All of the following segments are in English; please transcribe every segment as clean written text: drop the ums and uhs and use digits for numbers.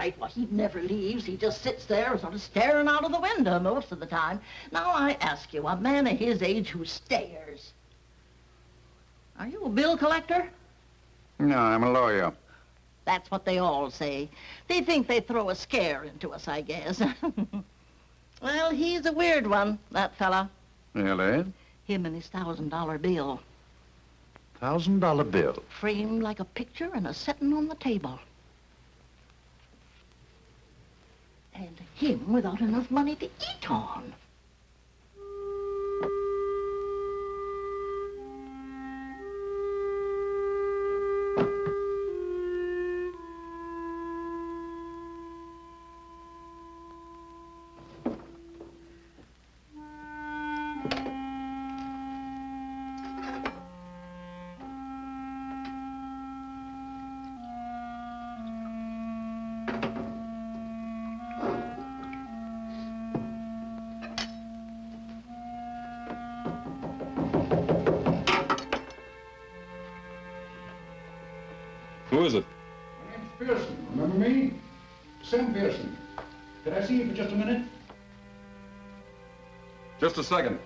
right. Well, he never leaves. He just sits there sort of staring out of the window most of the time. Now, I ask you, a man of his age who stares. Are you a bill collector? No, I'm a lawyer. That's what they all say. They think they throw a scare into us, I guess. Well, he's a weird one, that fella. Really? Him and his $1,000 bill. $1,000 bill? Framed like a picture and a setting on the table. And him without enough money to eat on. Who is it? My name's Pearson. Remember me? Sam Pearson. Could I see you for just a minute? Just a second.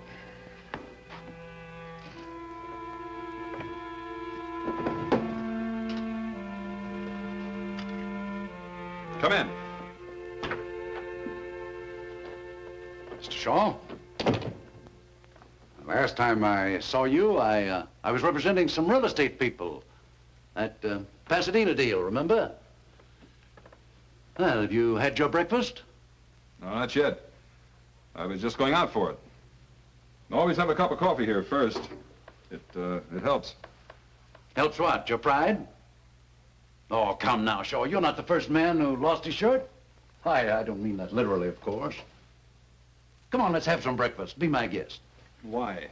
Come in. Mr. Shaw? Last time I saw you, I was representing some real estate people. That Pasadena deal, remember? Well, have you had your breakfast? No, not yet. I was just going out for it. Always have a cup of coffee here first. It helps. Helps what? Your pride? Oh, come now, Shaw. You're not the first man who lost his shirt. I don't mean that literally, of course. Come on, let's have some breakfast. Be my guest. Why?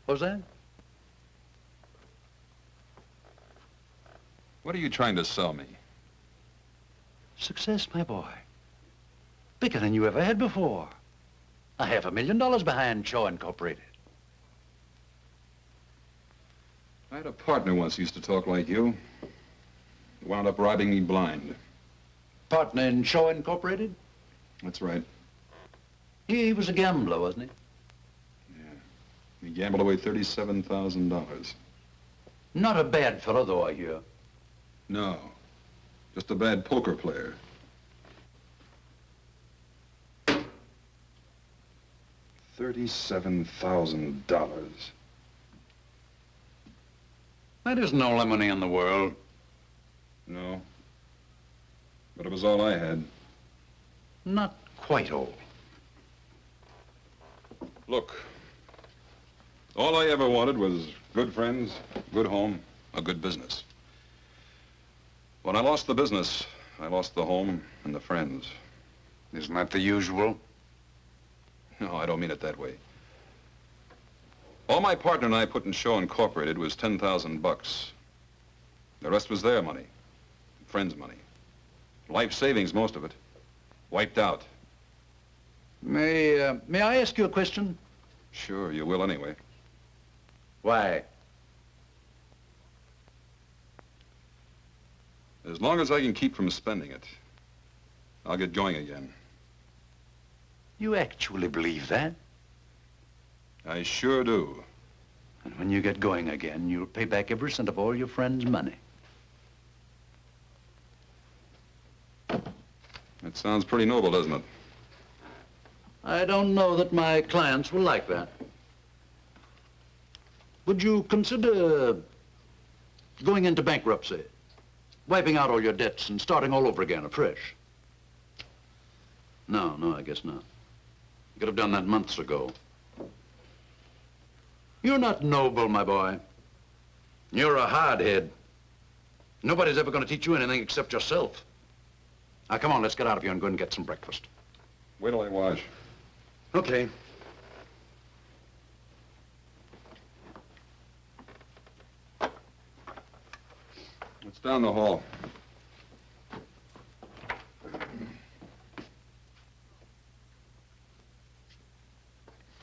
What's that? What are you trying to sell me? Success, my boy. Bigger than you ever had before. $500,000 behind Shaw Incorporated. I had a partner once who used to talk like you. He wound up robbing me blind. Partner in Shaw Incorporated? That's right. He was a gambler, wasn't he? Yeah. He gambled away $37,000. Not a bad fellow, though, I hear. No. Just a bad poker player. $37,000. That isn't all the money in the world. No. But it was all I had. Not quite all. Look, all I ever wanted was good friends, good home, a good business. When I lost the business, I lost the home and the friends. Isn't that the usual? No, I don't mean it that way. All my partner and I put in Shaw Incorporated was $10,000. The rest was their money, friends' money. Life savings, most of it. Wiped out. May I ask you a question? Sure, you will anyway. Why? As long as I can keep from spending it, I'll get going again. You actually believe that? I sure do. And when you get going again, you'll pay back every cent of all your friends' money. That sounds pretty noble, doesn't it? I don't know that my clients will like that. Would you consider going into bankruptcy? Wiping out all your debts and starting all over again, afresh? No, I guess not. You could have done that months ago. You're not noble, my boy. You're a hardhead. Nobody's ever going to teach you anything except yourself. Now, come on, let's get out of here and go and get some breakfast. Wait till I wash. Okay. It's down the hall.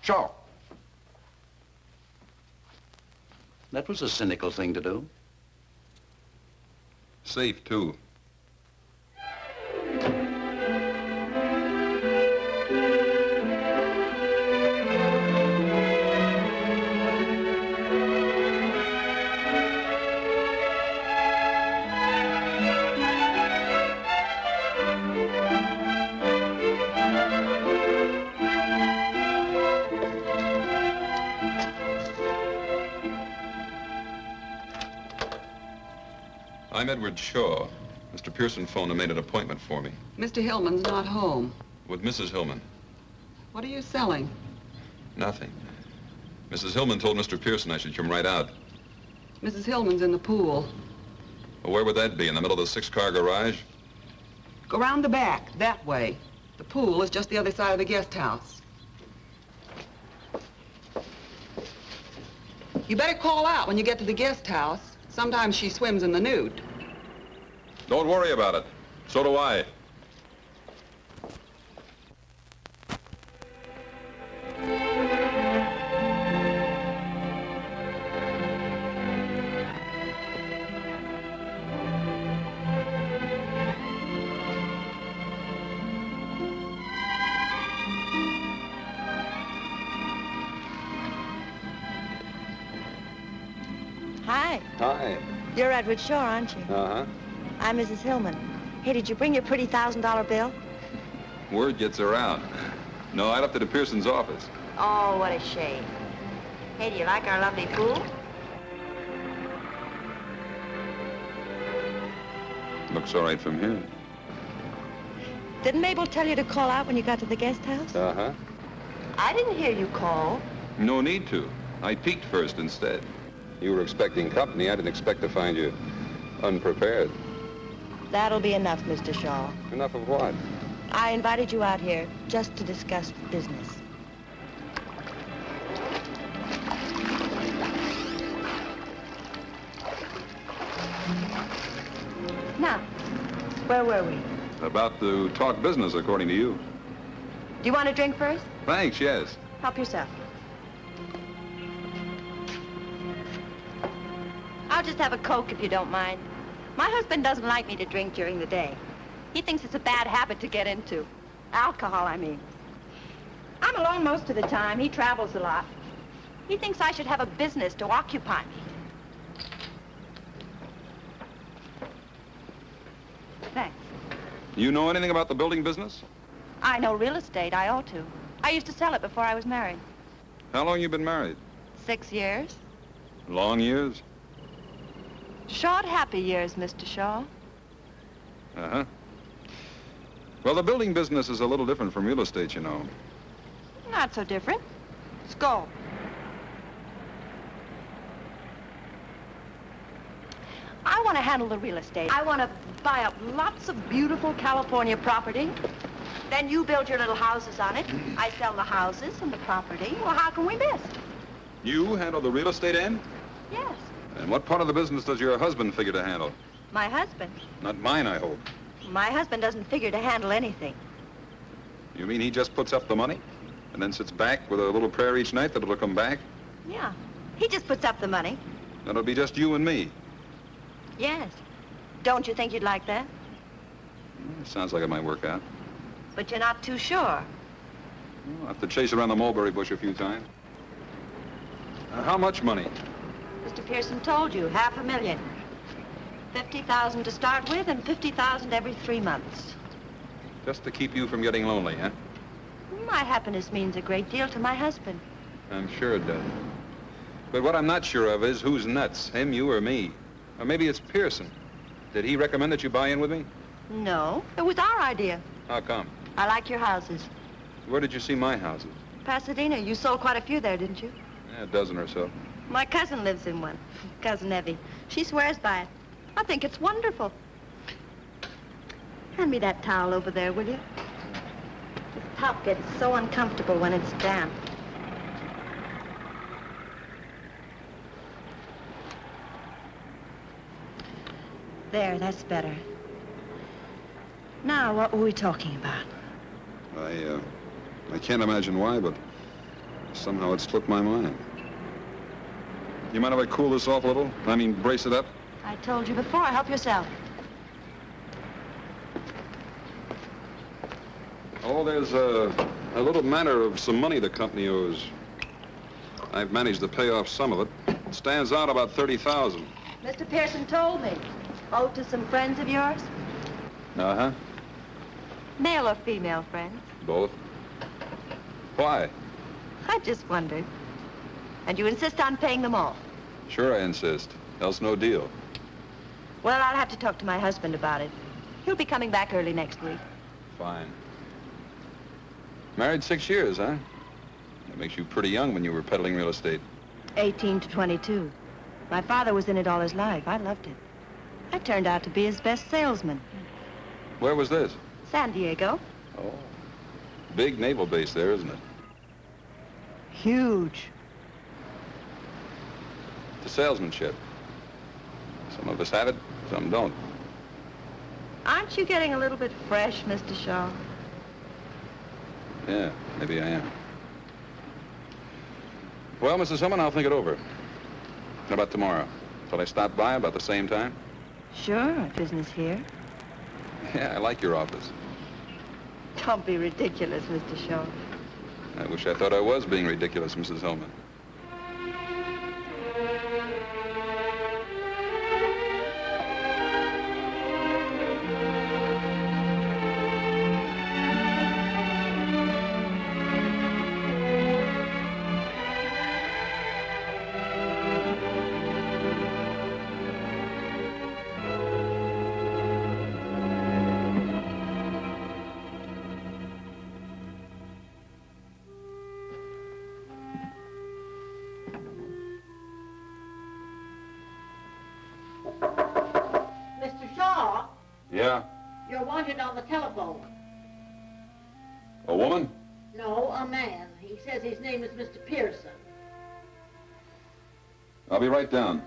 Sure. That was a cynical thing to do. Safe, too. I'm Edward Shaw. Mr. Pearson phoned and made an appointment for me. Mr. Hillman's not home. With Mrs. Hillman. What are you selling? Nothing. Mrs. Hillman told Mr. Pearson I should come right out. Mrs. Hillman's in the pool. Well, where would that be? In the middle of the 6-car garage? Go round the back, that way. The pool is just the other side of the guest house. You better call out when you get to the guest house. Sometimes she swims in the nude. Don't worry about it. So do I. Hi. Hi. You're Edward Shaw, aren't you? Uh-huh. I'm Mrs. Hillman. Hey, did you bring your pretty $1,000 bill? Word gets around. No, I left it at Pearson's office. Oh, what a shame. Hey, do you like our lovely pool? Looks all right from here. Didn't Mabel tell you to call out when you got to the guest house? Uh-huh. I didn't hear you call. No need to. I peeked first instead. You were expecting company. I didn't expect to find you unprepared. That'll be enough, Mr. Shaw. Enough of what? I invited you out here just to discuss business. Now, where were we? About to talk business, according to you. Do you want a drink first? Thanks, yes. Help yourself. I'll just have a Coke if you don't mind. My husband doesn't like me to drink during the day. He thinks it's a bad habit to get into. Alcohol, I mean. I'm alone most of the time. He travels a lot. He thinks I should have a business to occupy me. Thanks. You know anything about the building business? I know real estate. I ought to. I used to sell it before I was married. How long you been married? 6 years. Long years? Short, happy years, Mr. Shaw. Uh-huh. Well, the building business is a little different from real estate, you know. Not so different. Let's go. I want to handle the real estate. I want to buy up lots of beautiful California property. Then you build your little houses on it. I sell the houses and the property. Well, how can we miss? You handle the real estate end? Yes. And what part of the business does your husband figure to handle? My husband. Not mine, I hope. My husband doesn't figure to handle anything. You mean he just puts up the money and then sits back with a little prayer each night that it'll come back? Yeah. He just puts up the money. That'll be just you and me. Yes. Don't you think you'd like that? Sounds like it might work out. But you're not too sure. I'll have to chase around the mulberry bush a few times. How much money? Mr. Pearson told you, $500,000. 50,000 to start with and 50,000 every 3 months. Just to keep you from getting lonely, huh? My happiness means a great deal to my husband. I'm sure it does. But what I'm not sure of is who's nuts, him, you, or me. Or maybe it's Pearson. Did he recommend that you buy in with me? No, it was our idea. How come? I like your houses. Where did you see my houses? Pasadena, you sold quite a few there, didn't you? Yeah, a dozen or so. My cousin lives in one, Cousin Evie. She swears by it. I think it's wonderful. Hand me that towel over there, will you? This top gets so uncomfortable when it's damp. There, that's better. Now, what were we talking about? I can't imagine why, but somehow it slipped my mind. You mind if I cool this off a little? I mean, brace it up? I told you before, help yourself. Oh, there's a little matter of some money the company owes. I've managed to pay off some of it. It stands out about 30,000. Mr. Pearson told me. Owed to some friends of yours? Uh-huh. Male or female friends? Both. Why? I just wondered. And you insist on paying them all? Sure I insist. Else no deal. Well, I'll have to talk to my husband about it. He'll be coming back early next week. Fine. Married 6 years, huh? That makes you pretty young when you were peddling real estate. 18 to 22. My father was in it all his life. I loved it. I turned out to be his best salesman. Where was this? San Diego. Oh. Big naval base there, isn't it? Huge. The salesmanship. Some of us have it, some don't. Aren't you getting a little bit fresh, Mr. Shaw? Yeah, maybe I am. Well, Mrs. Hillman, I'll think it over. How about tomorrow? Shall I stop by about the same time? Sure, business here. Yeah, I like your office. Don't be ridiculous, Mr. Shaw. I wish I thought I was being ridiculous, Mrs. Hillman. Mr. Shaw, Yeah? you're wanted on the telephone. A woman? No, a man. He says his name is Mr. Pearson. I'll be right down.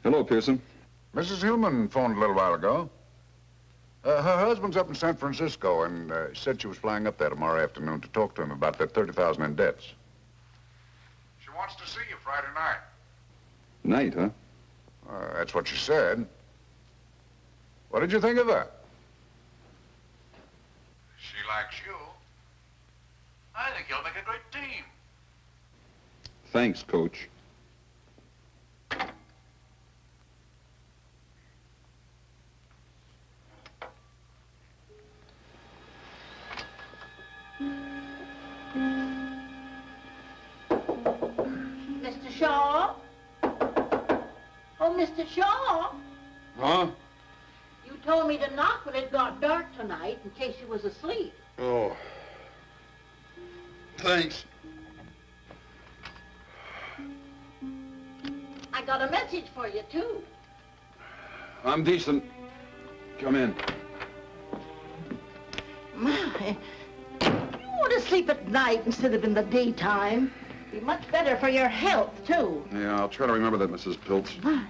Hello, Pearson. Mrs. Hillman phoned a little while ago. Her husband's up in San Francisco and said she was flying up there tomorrow afternoon to talk to him about that $30,000 in debts. She wants to see you Friday night. Night, huh? That's what she said. What did you think of her? She likes you. I think you'll make a great team. Thanks, Coach. Mr. Shaw? Oh, Mr. Shaw? Huh? You told me to knock when it got dark tonight in case you was asleep. Oh. Thanks. I got a message for you, too. I'm decent. Come in. My, you want to sleep at night instead of in the daytime. Be much better for your health, too. Yeah, I'll try to remember that, Mrs. Pilts. My,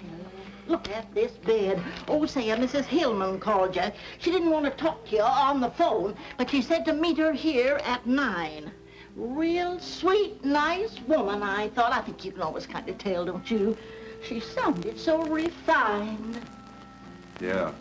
look at this bed. Oh, say, Mrs. Hillman called you. She didn't want to talk to you on the phone, but she said to meet her here at 9. Real sweet, nice woman, I thought. I think you can always kind of tell, don't you? She sounded so refined. Yeah.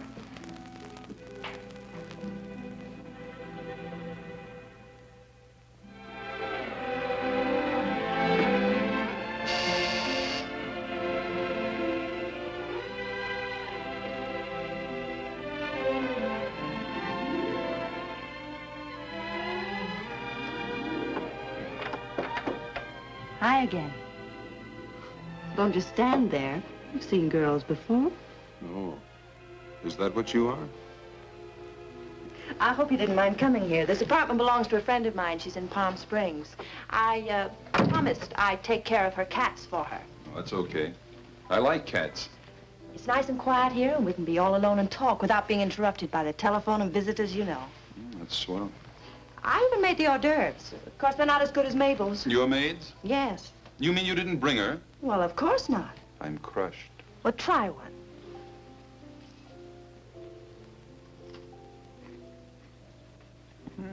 Hi again. Don't just stand there. You've seen girls before. Oh. Is that what you are? I hope you didn't mind coming here. This apartment belongs to a friend of mine. She's in Palm Springs. I promised I'd take care of her cats for her. Oh, that's okay. I like cats. It's nice and quiet here, and we can be all alone and talk without being interrupted by the telephone and visitors, you know. That's swell. I even made the hors d'oeuvres. Of course, they're not as good as Mabel's. Your maids? Yes. You mean you didn't bring her? Well, of course not. I'm crushed. Well, try one.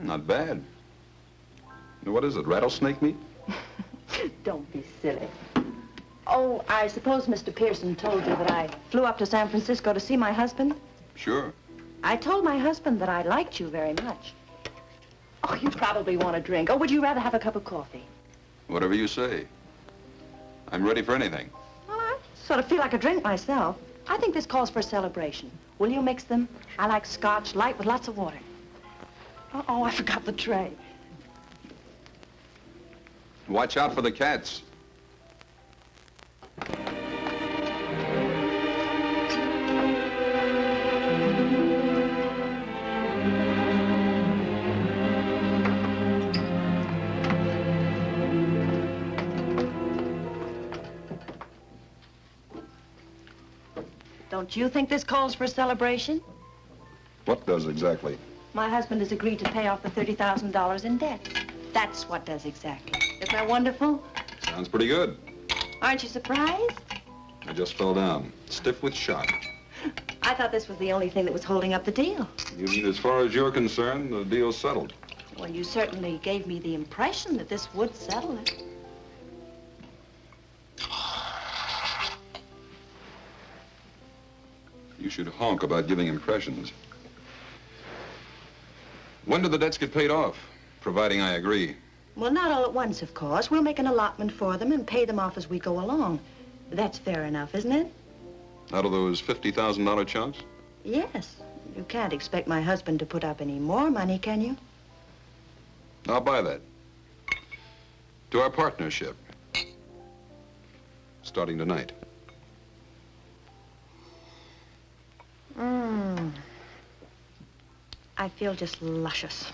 Not bad. What is it, rattlesnake meat? Don't be silly. Oh, I suppose Mr. Pearson told you that I flew up to San Francisco to see my husband? Sure. I told my husband that I liked you very much. Oh, you probably want a drink. Or would you rather have a cup of coffee? Whatever you say. I'm ready for anything. Well, I sort of feel like a drink myself. I think this calls for a celebration. Will you mix them? I like scotch, light with lots of water. Uh-oh, I forgot the tray. Watch out for the cats. Don't you think this calls for a celebration? What does exactly? My husband has agreed to pay off the $30,000 in debt. That's what does exactly. Isn't that wonderful? Sounds pretty good. Aren't you surprised? I just fell down, stiff with shock. I thought this was the only thing that was holding up the deal. You mean as far as you're concerned, the deal's settled? Well, you certainly gave me the impression that this would settle it. You should honk about giving impressions. When do the debts get paid off? Providing I agree. Well, not all at once, of course. We'll make an allotment for them and pay them off as we go along. That's fair enough, isn't it? Out of those $50,000 chunks? Yes. You can't expect my husband to put up any more money, can you? I'll buy that. To our partnership. Starting tonight. I feel just luscious.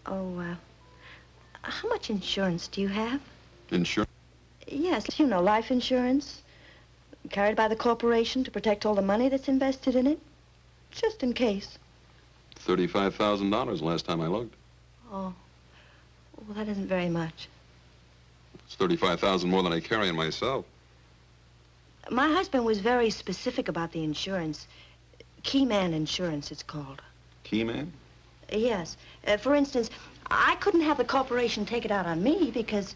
Oh, how much insurance do you have? Insurance? Yes, you know, life insurance. Carried by the corporation to protect all the money that's invested in it. Just in case. $35,000 last time I looked. Oh, well, that isn't very much. It's $35,000 more than I carry in myself. My husband was very specific about the insurance. Key man insurance, it's called. Key man? Yes. For instance, I couldn't have the corporation take it out on me because,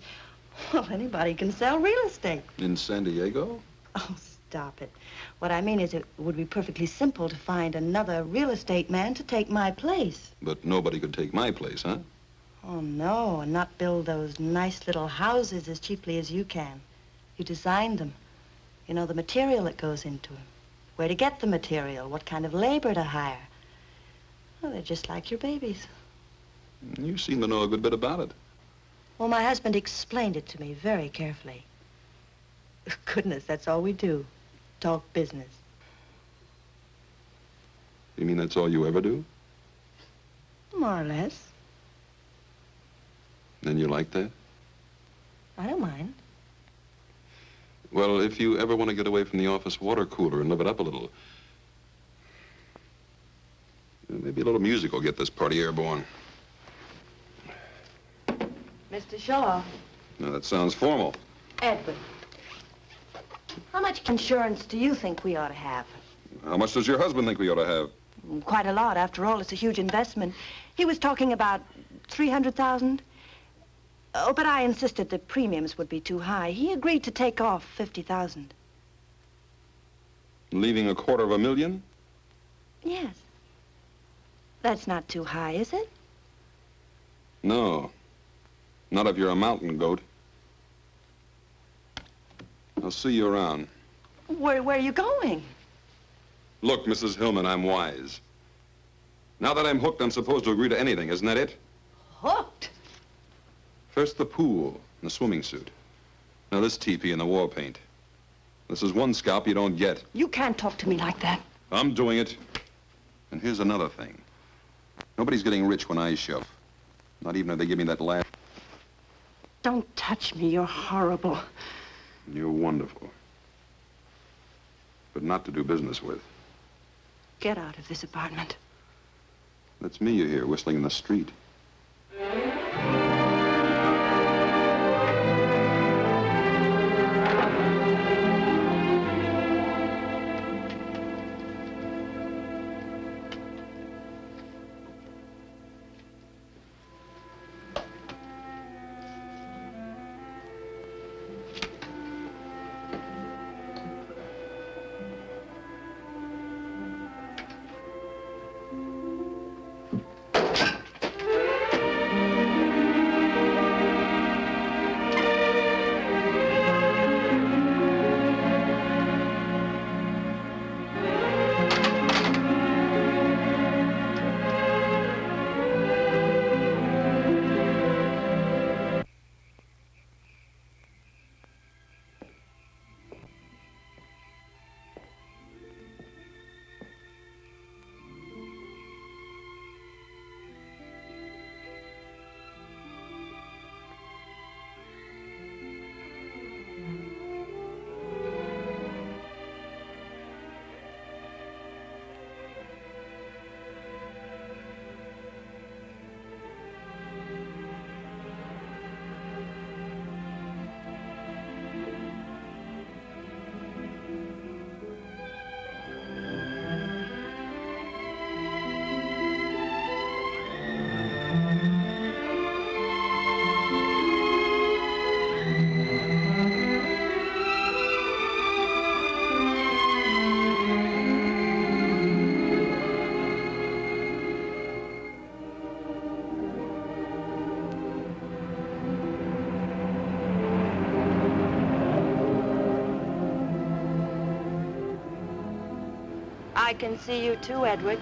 well, anybody can sell real estate. In San Diego? Oh, stop it. What I mean is it would be perfectly simple to find another real estate man to take my place. But nobody could take my place, huh? Oh, no, and not build those nice little houses as cheaply as you can. You designed them. You know the material that goes into them. Where to get the material, what kind of labor to hire. Well, they're just like your babies. You seem to know a good bit about it. Well, my husband explained it to me very carefully. Goodness, that's all we do. Talk business. You mean that's all you ever do? More or less. Then you like that? I don't mind. Well, if you ever want to get away from the office water cooler and live it up a little, maybe a little music will get this party airborne. Mr. Shaw. Now, that sounds formal. Edward. How much insurance do you think we ought to have? How much does your husband think we ought to have? Quite a lot. After all, it's a huge investment. He was talking about 300,000. Oh, but I insisted the premiums would be too high. He agreed to take off 50,000. Leaving $250,000? Yes. That's not too high, is it? No. Not if you're a mountain goat. I'll see you around. Where are you going? Look, Mrs. Hillman, I'm wise. Now that I'm hooked, I'm supposed to agree to anything, isn't that it? Hooked? First the pool and the swimming suit. Now this teepee and the war paint. This is one scalp you don't get. You can't talk to me like that. I'm doing it. And here's another thing. Nobody's getting rich when I shove. Not even if they give me that laugh. Don't touch me. You're horrible. You're wonderful. But not to do business with. Get out of this apartment. That's me you hear whistling in the street. I can see you too, Edward.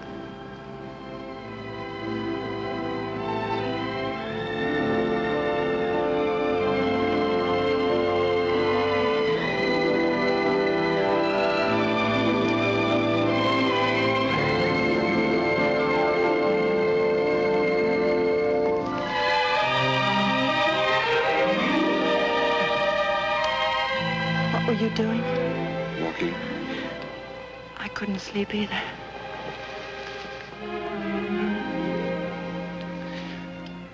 What were you doing? Walking. I couldn't sleep either.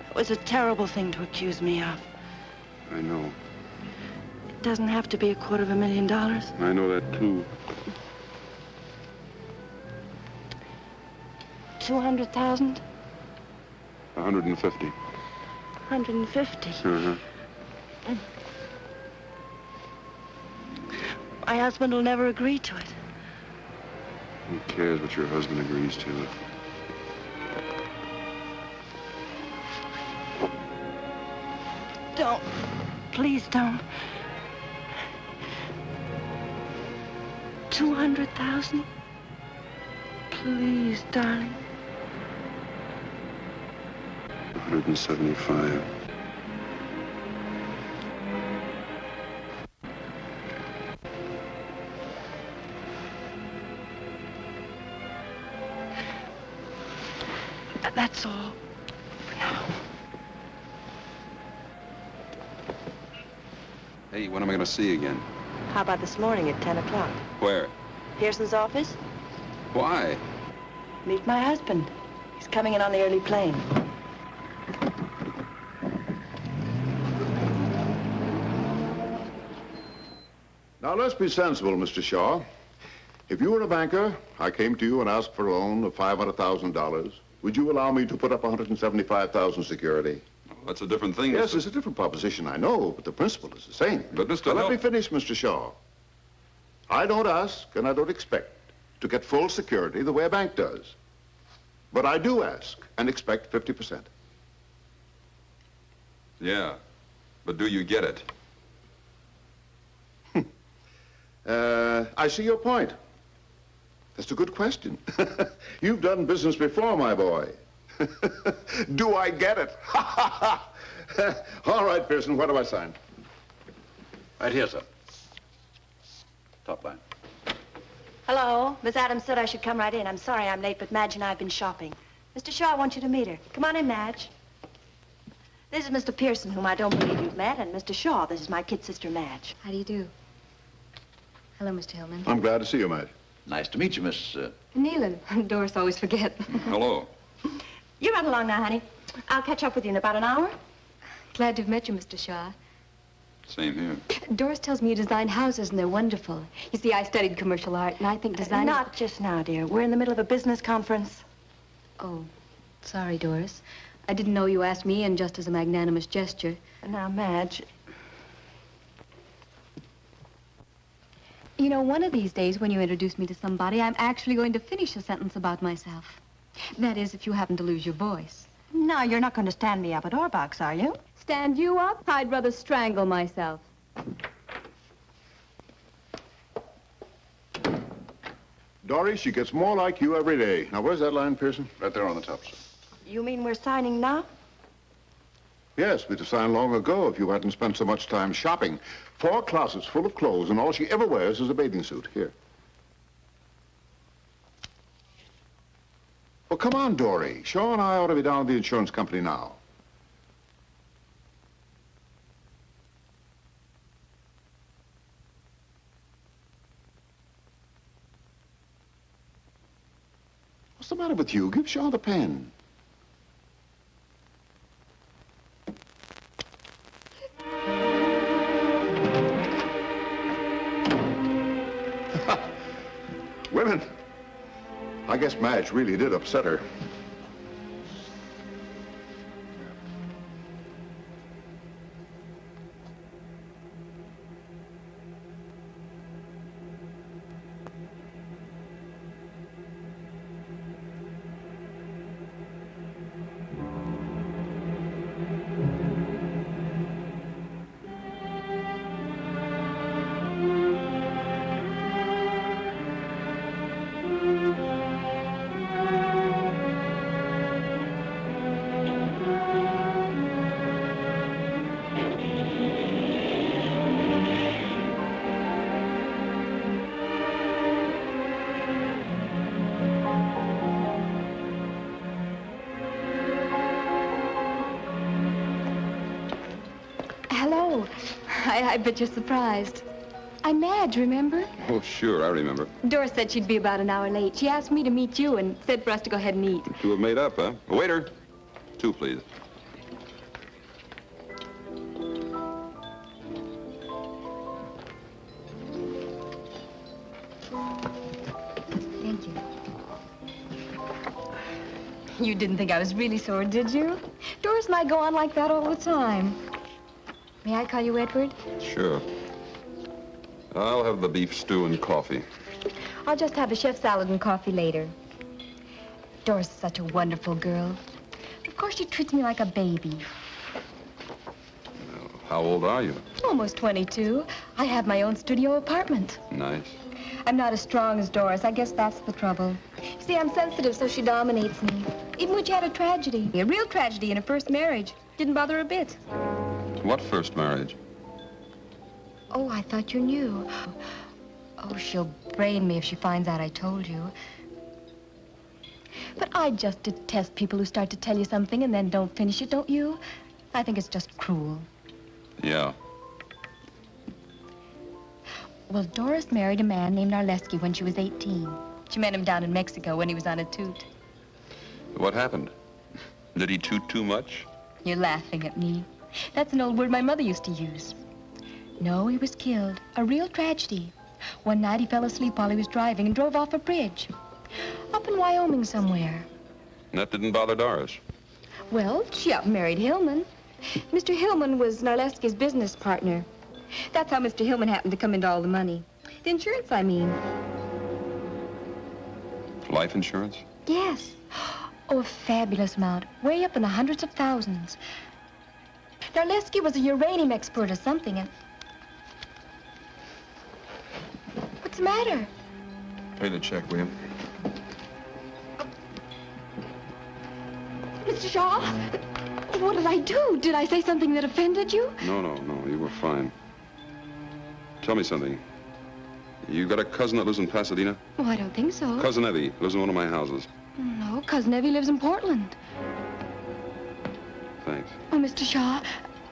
It was a terrible thing to accuse me of. I know. It doesn't have to be $250,000. I know that, too. 200,000? 150. 150. Uh-huh. My husband will never agree to it. Who cares what your husband agrees to? Don't. Please don't. 200,000? Please, darling. 175. That's all for now. Hey, when am I going to see you again? How about this morning at 10 o'clock? Where? Pearson's office? Why? Meet my husband. He's coming in on the early plane. Now, let's be sensible, Mr. Shaw. If you were a banker, I came to you and asked for a loan of $500,000, would you allow me to put up 175,000 security? Well, that's a different thing. Yes, Mr. it's a different proposition, I know, but the principle is the same. But, Mr. Now, let Hill- me finish, Mr. Shaw. I don't ask and I don't expect to get full security the way a bank does. But I do ask and expect 50%. Yeah, but do you get it? I see your point. That's a good question. You've done business before, my boy. Do I get it? All right, Pearson, what do I sign? Right here, sir. Top line. Hello. Miss Adams said I should come right in. I'm sorry I'm late, but Madge and I have been shopping. Mr. Shaw, I want you to meet her. Come on in, Madge. This is Mr. Pearson, whom I don't believe you've met, and Mr. Shaw, this is my kid sister, Madge. How do you do? Hello, Mr. Hillman. I'm glad to see you, Madge. Nice to meet you, Miss... Nealon. Doris always forget. Hello. You run along now, honey. I'll catch up with you in about an hour. Glad to have met you, Mr. Shaw. Same here. Doris tells me you design houses, and they're wonderful. You see, I studied commercial art, and I think design... Not just now, dear. We're in the middle of a business conference. Oh, sorry, Doris. I didn't know you asked me in just as a magnanimous gesture. Now, Madge, You know, one of these days, when you introduce me to somebody, I'm actually going to finish a sentence about myself. That is, if you happen to lose your voice. no, you're not going to stand me up at Orbach's, are you? Stand you up? I'd rather strangle myself. Dory, she gets more like you every day. Now, where's that line, Pearson? Right there on the top, sir. You mean we're signing now? Yes, we'd have signed long ago if you hadn't spent so much time shopping. 4 closets full of clothes, and all she ever wears is a bathing suit. Here. Well, come on, Dory. Shaw and I ought to be down at the insurance company now. What's the matter with you? Give Shaw the pen. Women. I guess Madge really did upset her. Oh, I bet you're surprised. I'm Madge, remember? Oh, sure, I remember. Doris said she'd be about an hour late. She asked me to meet you and said for us to go ahead and eat. You two have made up, huh? Waiter, 2, please. Thank you. You didn't think I was really sore, did you? Doris and I go on like that all the time. May I call you Edward? Sure. I'll have the beef stew and coffee. I'll just have the chef salad and coffee later. Doris is such a wonderful girl. Of course, she treats me like a baby. Well, how old are you? Almost 22. I have my own studio apartment. Nice. I'm not as strong as Doris. I guess that's the trouble. You see, I'm sensitive, so she dominates me. Even when she had a tragedy, a real tragedy in her first marriage, didn't bother her a bit. What first marriage? Oh, I thought you knew. Oh, she'll brain me if she finds out I told you. But I just detest people who start to tell you something and then don't finish it, don't you? I think it's just cruel. Yeah. Well, Doris married a man named Narleski when she was 18. She met him down in Mexico when he was on a toot. What happened? Did he toot too much? You're laughing at me. That's an old word my mother used to use. No, he was killed. A real tragedy. One night he fell asleep while he was driving and drove off a bridge. Up in Wyoming somewhere. That didn't bother Doris. Well, she up and married Hillman. Mr. Hillman was Narleski's business partner. That's how Mr. Hillman happened to come into all the money. The insurance, I mean. Life insurance? Yes. Oh, a fabulous amount. Way up in the hundreds of thousands. Narleski was a uranium expert or something, and... What's the matter? Pay the check, will you? Mr. Shaw, what did I do? Did I say something that offended you? No, you were fine. Tell me something. You got a cousin that lives in Pasadena? Oh, I don't think so. Cousin Evie lives in one of my houses. No, Cousin Evie lives in Portland. Thanks. Oh, Mr. Shaw,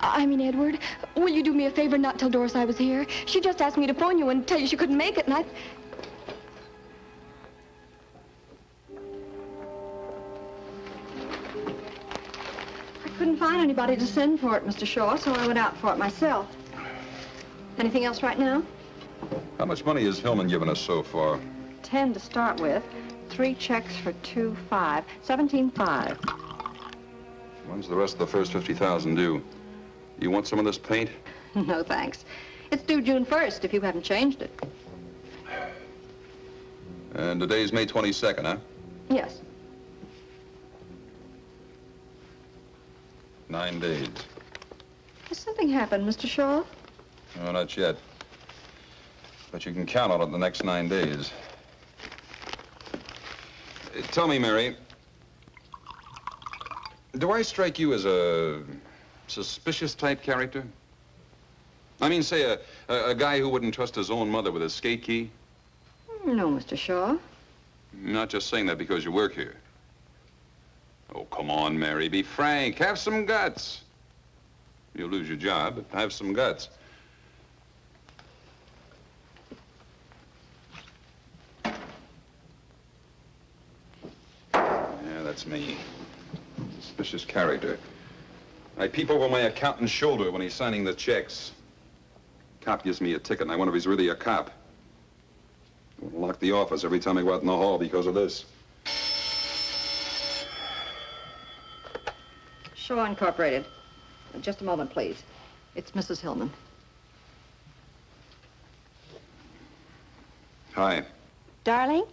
I mean Edward, will you do me a favor and not tell Doris I was here? She just asked me to phone you and tell you she couldn't make it, and I couldn't find anybody to send for it, Mr. Shaw, so I went out for it myself. Anything else right now? How much money has Hillman given us so far? 10 to start with. 3 checks for 2.5. 17.5. When's the rest of the first 50,000 due? You want some of this paint? No, thanks. It's due June 1st, if you haven't changed it. And today's May 22nd, huh? Yes. 9 days. Has something happened, Mr. Shaw? No, not yet. But you can count on it the next 9 days. Tell me, Mary, do I strike you as a suspicious type character? I mean, say, a guy who wouldn't trust his own mother with a skate key? No, Mr. Shaw. I'm not just saying that because you work here. Oh, come on, Mary, be frank. Have some guts. You'll lose your job, but have some guts. Yeah, that's me. Suspicious character. I peep over my accountant's shoulder when he's signing the checks. Cop gives me a ticket, and I wonder if he's really a cop. I want to lock the office every time I go out in the hall because of this. Shaw Incorporated. Just a moment, please. It's Mrs. Hillman. Hi. Darling,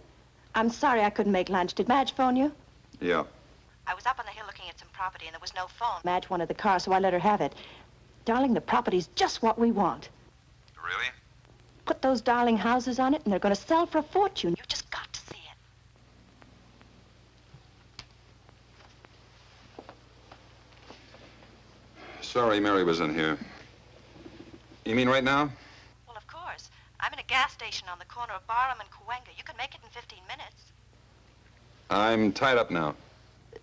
I'm sorry I couldn't make lunch. Did Madge phone you? Yeah. I was up on the hill looking at some property, and there was no phone. Madge wanted the car, so I let her have it. Darling, the property's just what we want. Really? Put those darling houses on it, and they're going to sell for a fortune. You just got to see it. Sorry Mary was in here. You mean right now? Well, of course. I'm in a gas station on the corner of Barham and Cahuenga. You can make it in 15 minutes. I'm tied up now.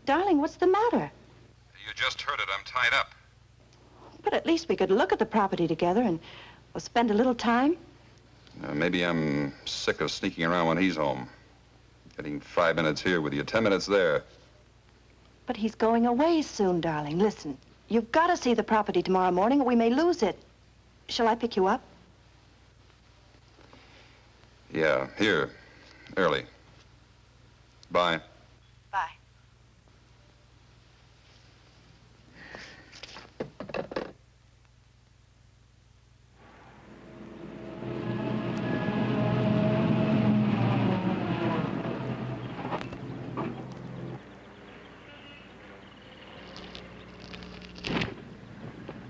Darling, what's the matter? You just heard it. I'm tied up. But at least we could look at the property together and spend a little time. Maybe I'm sick of sneaking around when he's home. Getting 5 minutes here with you, 10 minutes there. But he's going away soon, darling. Listen, you've got to see the property tomorrow morning or we may lose it. Shall I pick you up? Yeah, here. Early. Bye. Bye.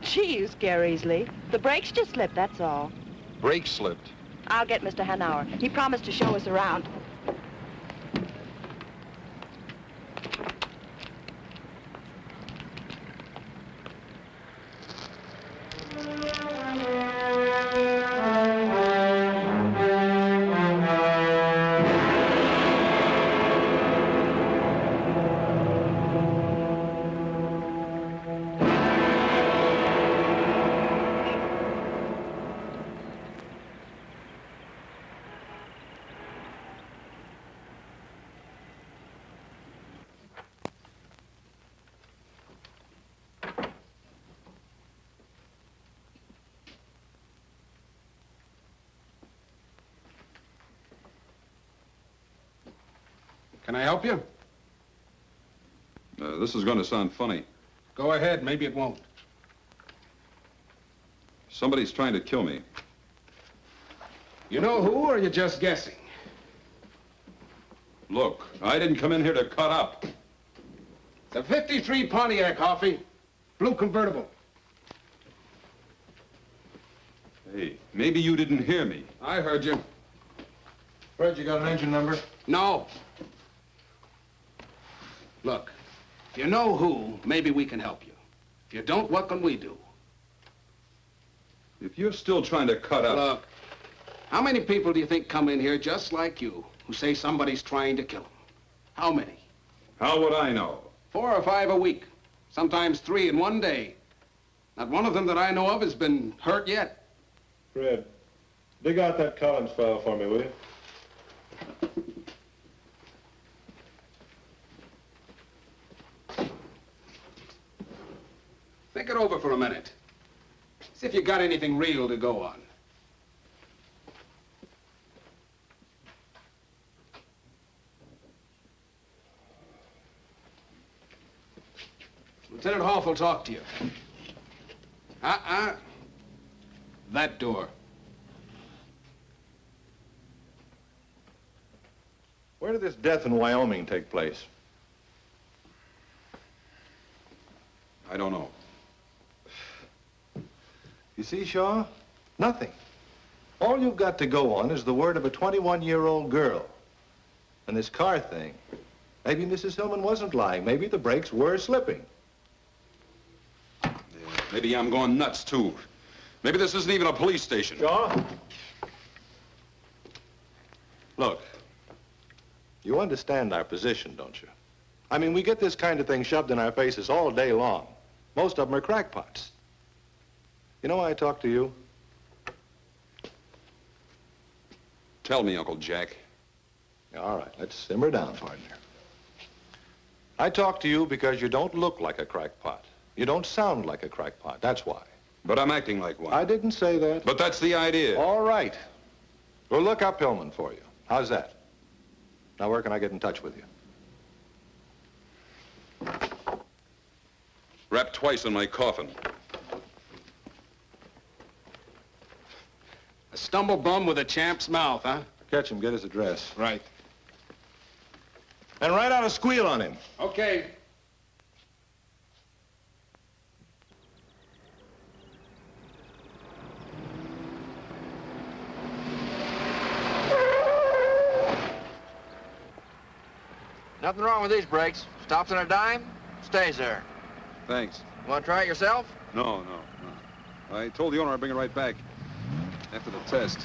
Gee, you scare easily. The brakes just slipped, that's all. Brake slipped. I'll get Mr. Hanauer. He promised to show us around. Can I help you? This is going to sound funny. Go ahead, maybe it won't. Somebody's trying to kill me. You know who, or you're just guessing? Look, I didn't come in here to cut up. It's a 53 Pontiac, Hoffy. Blue convertible. Hey, maybe you didn't hear me. I heard you. Fred, you got an engine number? No. Look, if you know who, maybe we can help you. If you don't, what can we do? If you're still trying to cut up... Look, how many people do you think come in here just like you who say somebody's trying to kill them? How many? How would I know? 4 or 5 a week. Sometimes 3 in one day. Not one of them that I know of has been hurt yet. Fred, dig out that Collins file for me, will you? Think it over for a minute. See if you got anything real to go on. Lieutenant Hoff will talk to you. That door. Where did this death in Wyoming take place? I don't know. You see, Shaw? Nothing. All you've got to go on is the word of a 21-year-old girl. And this car thing. Maybe Mrs. Hillman wasn't lying. Maybe the brakes were slipping. Yeah, maybe I'm going nuts, too. Maybe this isn't even a police station. Shaw? Look, you understand our position, don't you? I mean, we get this kind of thing shoved in our faces all day long. Most of them are crackpots. You know why I talk to you? Tell me, Uncle Jack. All right, let's simmer down, partner. I talk to you because you don't look like a crackpot. You don't sound like a crackpot, that's why. But I'm acting like one. I didn't say that. But that's the idea. All right. We'll look up Hillman for you. How's that? Now, where can I get in touch with you? Wrapped twice in my coffin. A stumble bum with a champ's mouth, huh? Catch him, get his address. Right. And write out a squeal on him. Okay. Nothing wrong with these brakes. Stops on a dime, stays there. Thanks. Want to try it yourself? No. I told the owner I'd bring it right back after the test.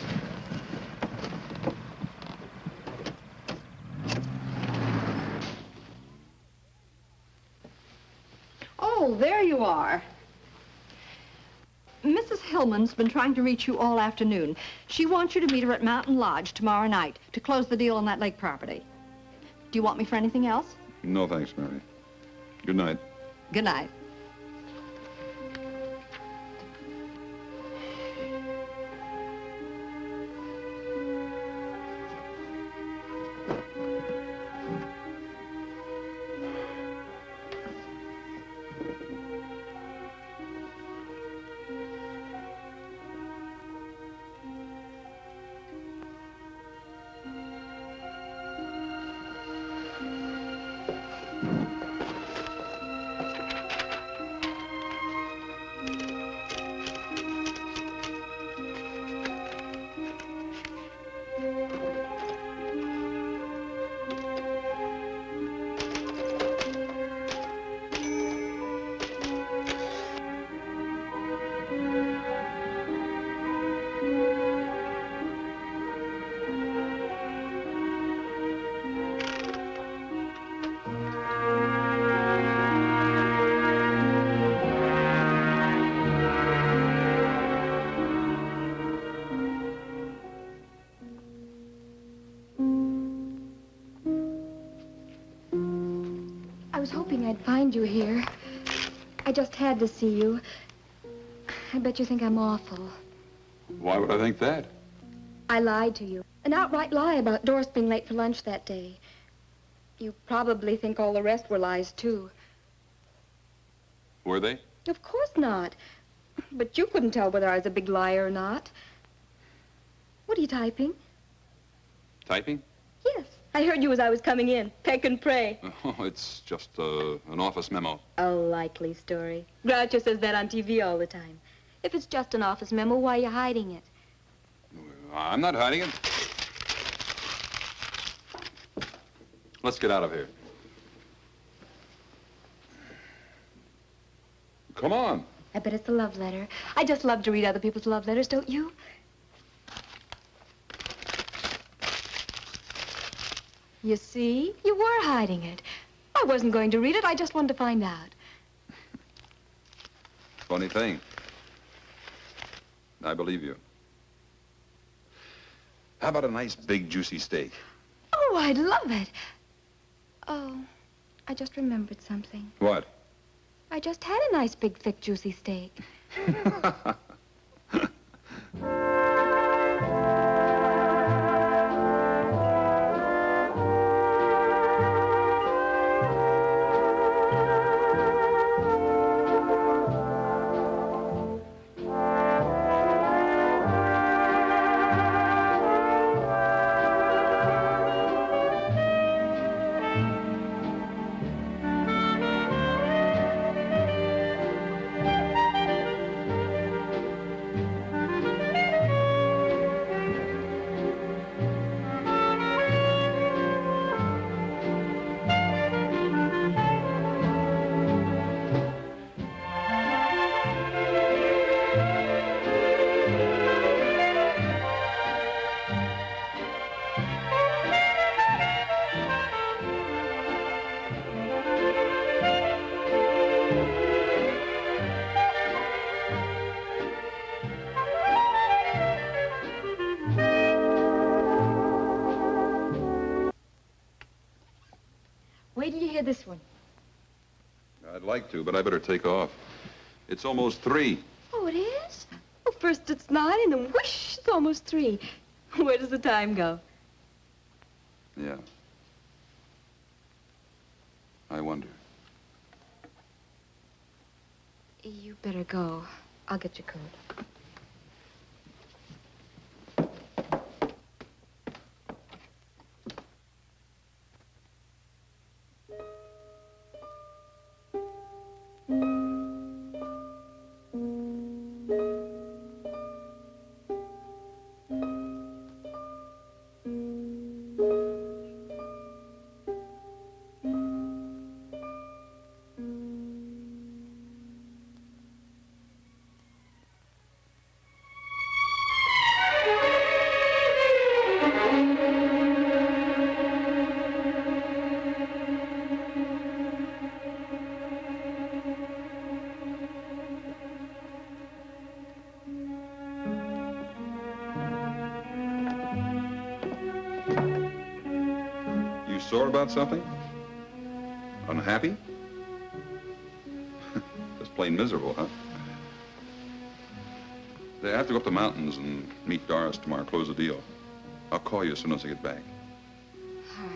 Oh, there you are. Mrs. Hillman's been trying to reach you all afternoon. She wants you to meet her at Mountain Lodge tomorrow night to close the deal on that lake property. Do you want me for anything else? No, thanks, Mary. Good night. Good night. I was hoping I'd find you here. I just had to see you. I bet you think I'm awful. Why would I think that? I lied to you. An outright lie about Doris being late for lunch that day. You probably think all the rest were lies, too. Were they? Of course not. But you couldn't tell whether I was a big liar or not. What are you typing? Typing? Yes. I heard you as I was coming in. Peck and pray. Oh, it's just an office memo. A likely story. Groucho says that on TV all the time. If it's just an office memo, why are you hiding it? I'm not hiding it. Let's get out of here. Come on. I bet it's a love letter. I just love to read other people's love letters, don't you? You see? You were hiding it. I wasn't going to read it. I just wanted to find out. Funny thing. I believe you. How about a nice, big, juicy steak? Oh, I'd love it. Oh, I just remembered something. What? I just had a nice, big, thick, juicy steak. Wait till you hear this one. I'd like to, but I better take off. It's almost 3. Oh, it is? Well, first it's 9, and then whoosh, it's almost 3. Where does the time go? Yeah. I wonder. You better go. I'll get your coat. Sore about something? Unhappy? Just plain miserable, huh? They have to go up the mountains and meet Doris tomorrow, close the deal. I'll call you as soon as I get back. All right.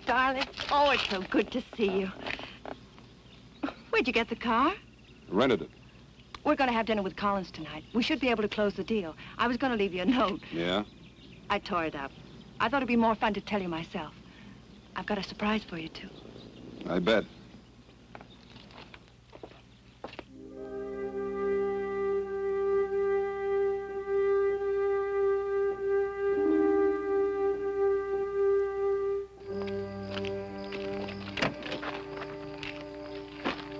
Darling, oh, it's so good to see you. Where'd you get the car? Rented it. We're going to have dinner with Collins tonight. We should be able to close the deal. I was going to leave you a note. Yeah? I tore it up. I thought it'd be more fun to tell you myself. I've got a surprise for you, too. I bet.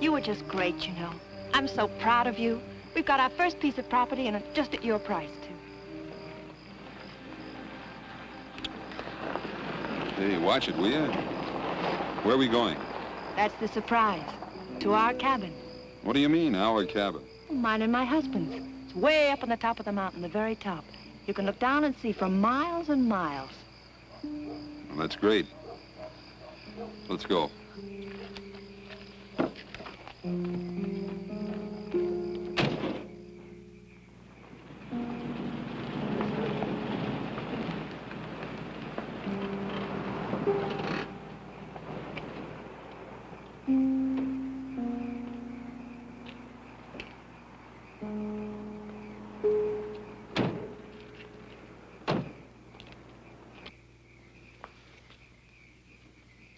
You were just great, you know. I'm so proud of you. We've got our first piece of property and just at your price, too. Hey, watch it, will you? Where are we going? That's the surprise. To our cabin. What do you mean, our cabin? Mine and my husband's. It's way up on the top of the mountain, the very top. You can look down and see for miles and miles. Well, that's great. Let's go.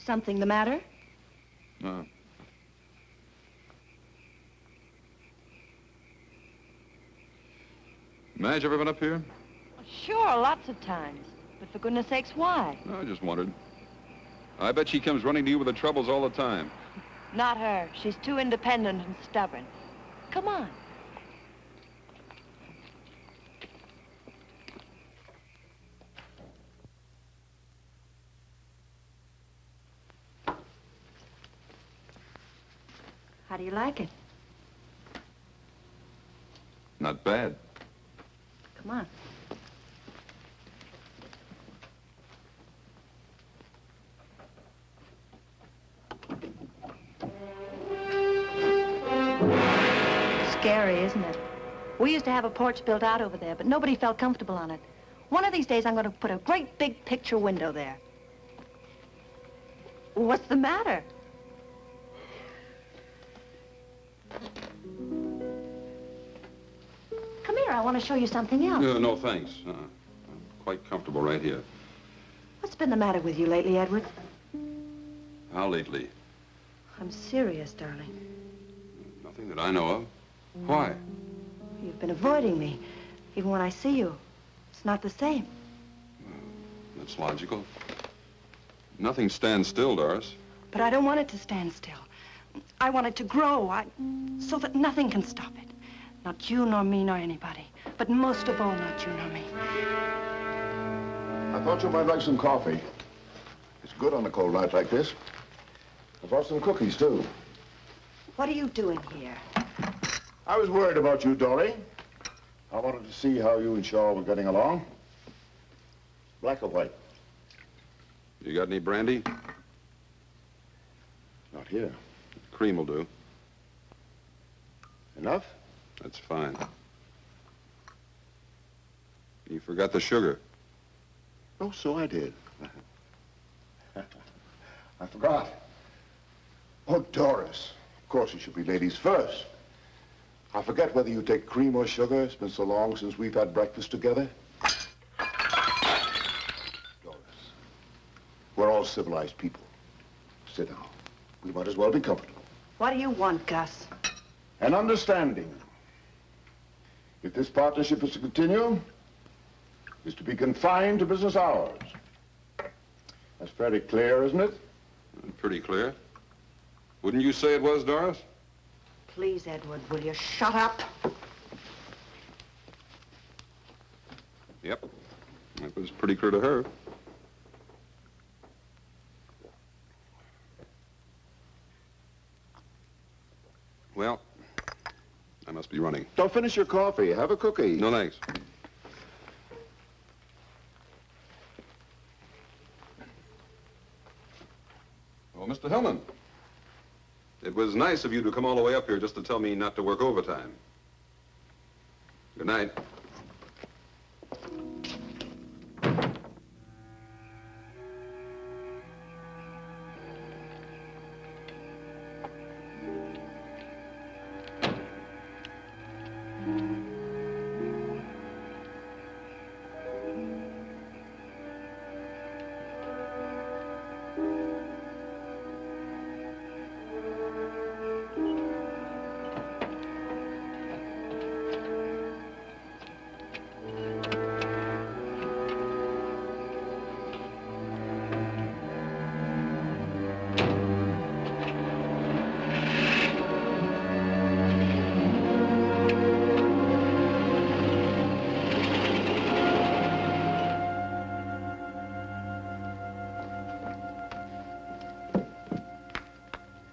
Something the matter? No. Madge ever been up here? Sure, lots of times. But for goodness sakes, why? No, I just wondered. I bet she comes running to you with her troubles all the time. Not her. She's too independent and stubborn. Come on. How do you like it? Not bad. Come on. Scary, isn't it? We used to have a porch built out over there, but nobody felt comfortable on it. One of these days, I'm going to put a great big picture window there. What's the matter? Come here, I want to show you something else. No, thanks. I'm quite comfortable right here. What's been the matter with you lately, Edward? How lately? I'm serious, darling. Nothing that I know of. Why? You've been avoiding me. Even when I see you, it's not the same. That's logical. Nothing stands still, Doris. But I don't want it to stand still. I want it to grow, so that nothing can stop it. Not you, nor me, nor anybody. But most of all, not you, nor me. I thought you might like some coffee. It's good on a cold night like this. I brought some cookies, too. What are you doing here? I was worried about you, Dory. I wanted to see how you and Shaw were getting along. Black or white? You got any brandy? Not here. Cream will do. Enough? That's fine. You forgot the sugar. Oh, so I did. I forgot. Oh, Doris. Of course, it should be ladies first. I forget whether you take cream or sugar. It's been so long since we've had breakfast together. Doris, we're all civilized people. Sit down. We might as well be comfortable. What do you want, Gus? An understanding. If this partnership is to continue, it's to be confined to business hours. That's fairly clear, isn't it? Pretty clear. Wouldn't you say it was, Doris? Please, Edward, will you shut up? Yep. That was pretty clear to her. Well, I must be running. Don't finish your coffee. Have a cookie. No, thanks. Oh, Mr. Hillman. It was nice of you to come all the way up here just to tell me not to work overtime. Good night.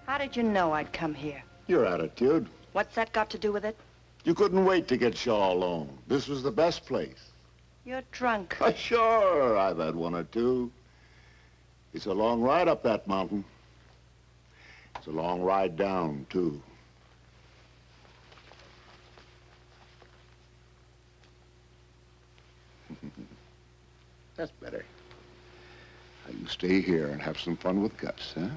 How did you know I'd come here? Your attitude. What's that got to do with it? You couldn't wait to get Shaw alone. This was the best place. You're drunk. Sure, I've had one or two. It's a long ride up that mountain. It's a long ride down, too. That's better. Now you stay here and have some fun with Gus, huh?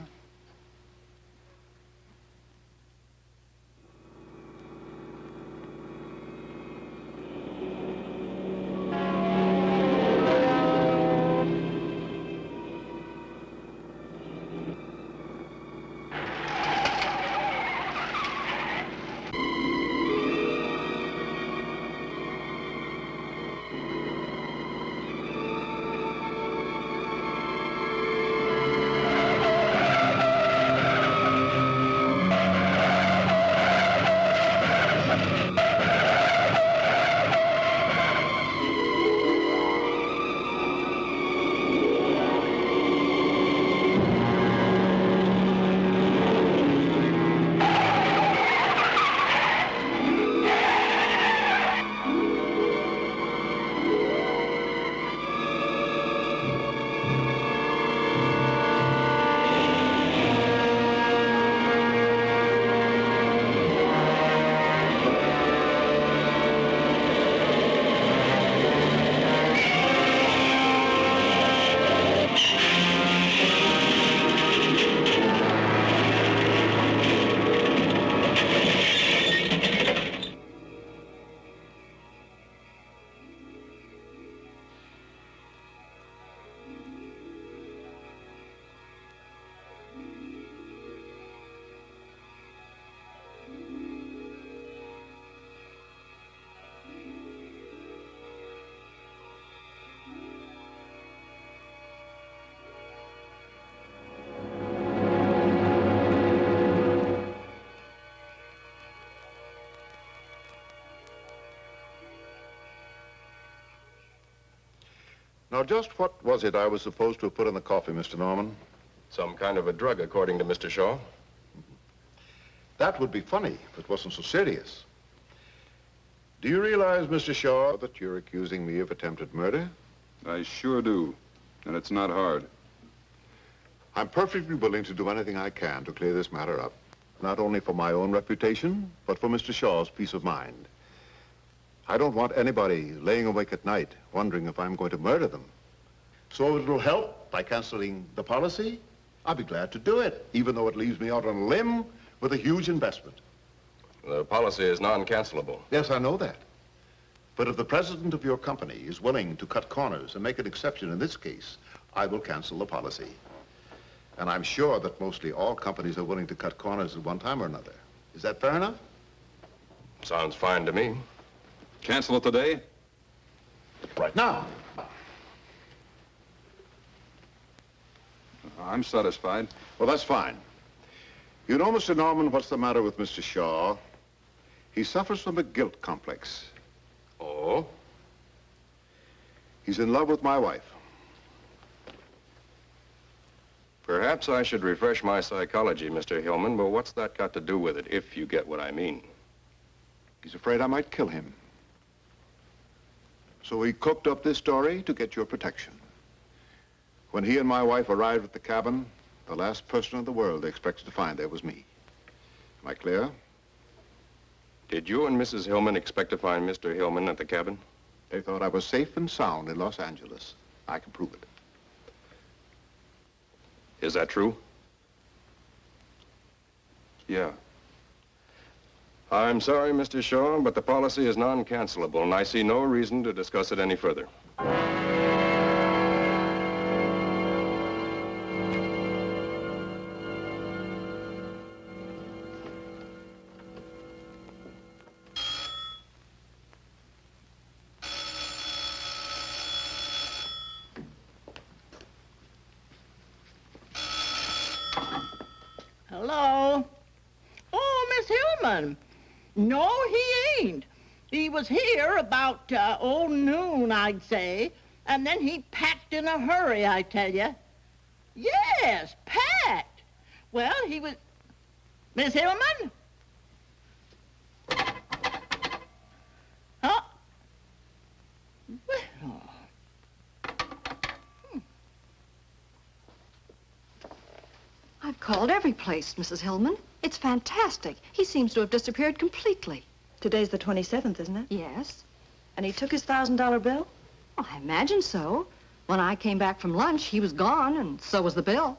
Now, just what was it I was supposed to have put in the coffee, Mr. Norman? Some kind of a drug, according to Mr. Shaw. That would be funny if it wasn't so serious. Do you realize, Mr. Shaw, that you're accusing me of attempted murder? I sure do. And it's not hard. I'm perfectly willing to do anything I can to clear this matter up. Not only for my own reputation, but for Mr. Shaw's peace of mind. I don't want anybody laying awake at night wondering if I'm going to murder them. So if it'll help by canceling the policy, I'll be glad to do it, even though it leaves me out on a limb with a huge investment. The policy is non-cancelable. Yes, I know that. But if the president of your company is willing to cut corners and make an exception in this case, I will cancel the policy. And I'm sure that mostly all companies are willing to cut corners at one time or another. Is that fair enough? Sounds fine to me. Cancel it today? Right now. I'm satisfied. Well, that's fine. You know, Mr. Norman, what's the matter with Mr. Shaw? He suffers from a guilt complex. Oh? He's in love with my wife. Perhaps I should refresh my psychology, Mr. Hillman, but what's that got to do with it, if you get what I mean? He's afraid I might kill him. So he cooked up this story to get your protection. When he and my wife arrived at the cabin, the last person in the world they expected to find there was me. Am I clear? Did you and Mrs. Hillman expect to find Mr. Hillman at the cabin? They thought I was safe and sound in Los Angeles. I can prove it. Is that true? Yeah. I'm sorry, Mr. Shaw, but the policy is non-cancelable, and I see no reason to discuss it any further. Hello? Oh, Miss Hillman. No, he ain't. He was here about, noon, I'd say. And then he packed in a hurry, I tell you. Yes, packed. Well, he was... Miss Hillman? Huh? Well... I've called every place, Mrs. Hillman. It's fantastic. He seems to have disappeared completely. Today's the 27th, isn't it? Yes. And he took his $1,000 bill? Well, I imagine so. When I came back from lunch, he was gone, and so was the bill.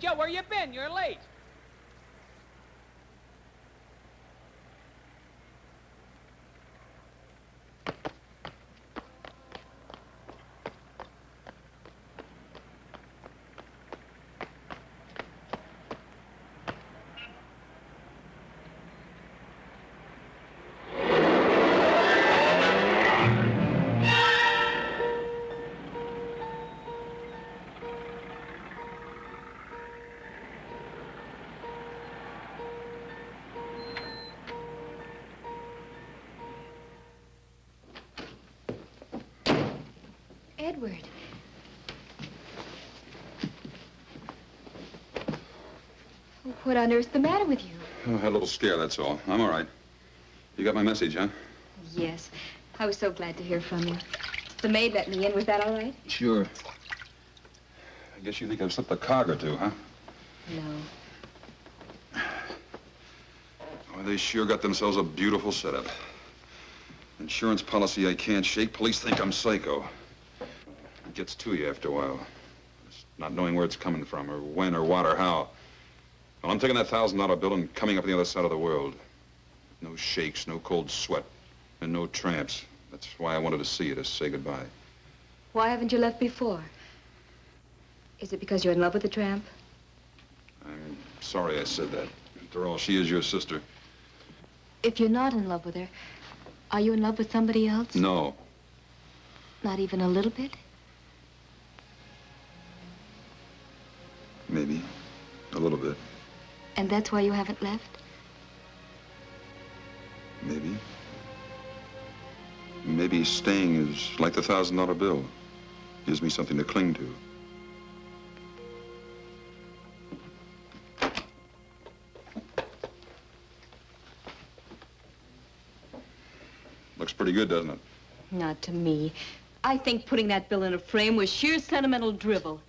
Joe, where you been? You're late. Edward. What on earth's the matter with you? Oh, I had a little scare, that's all. I'm all right. You got my message, huh? Yes. I was so glad to hear from you. The maid let me in. Was that all right? Sure. I guess you think I've slipped a cog or two, huh? No. Well, They sure got themselves a beautiful setup. Insurance policy I can't shake. Police think I'm psycho. It gets to you after a while. Just not knowing where it's coming from, or when, or what, or how. Well, I'm taking that $1,000 bill and coming up the other side of the world. No shakes, no cold sweat, and no tramps. That's why I wanted to see you, to say goodbye. Why haven't you left before? Is it because you're in love with the tramp? I'm sorry I said that. After all, she is your sister. If you're not in love with her, are you in love with somebody else? No. Not even a little bit? Maybe. A little bit. And that's why you haven't left? Maybe. Maybe staying is like the $1,000 bill. Gives me something to cling to. Looks pretty good, doesn't it? Not to me. I think putting that bill in a frame was sheer sentimental drivel.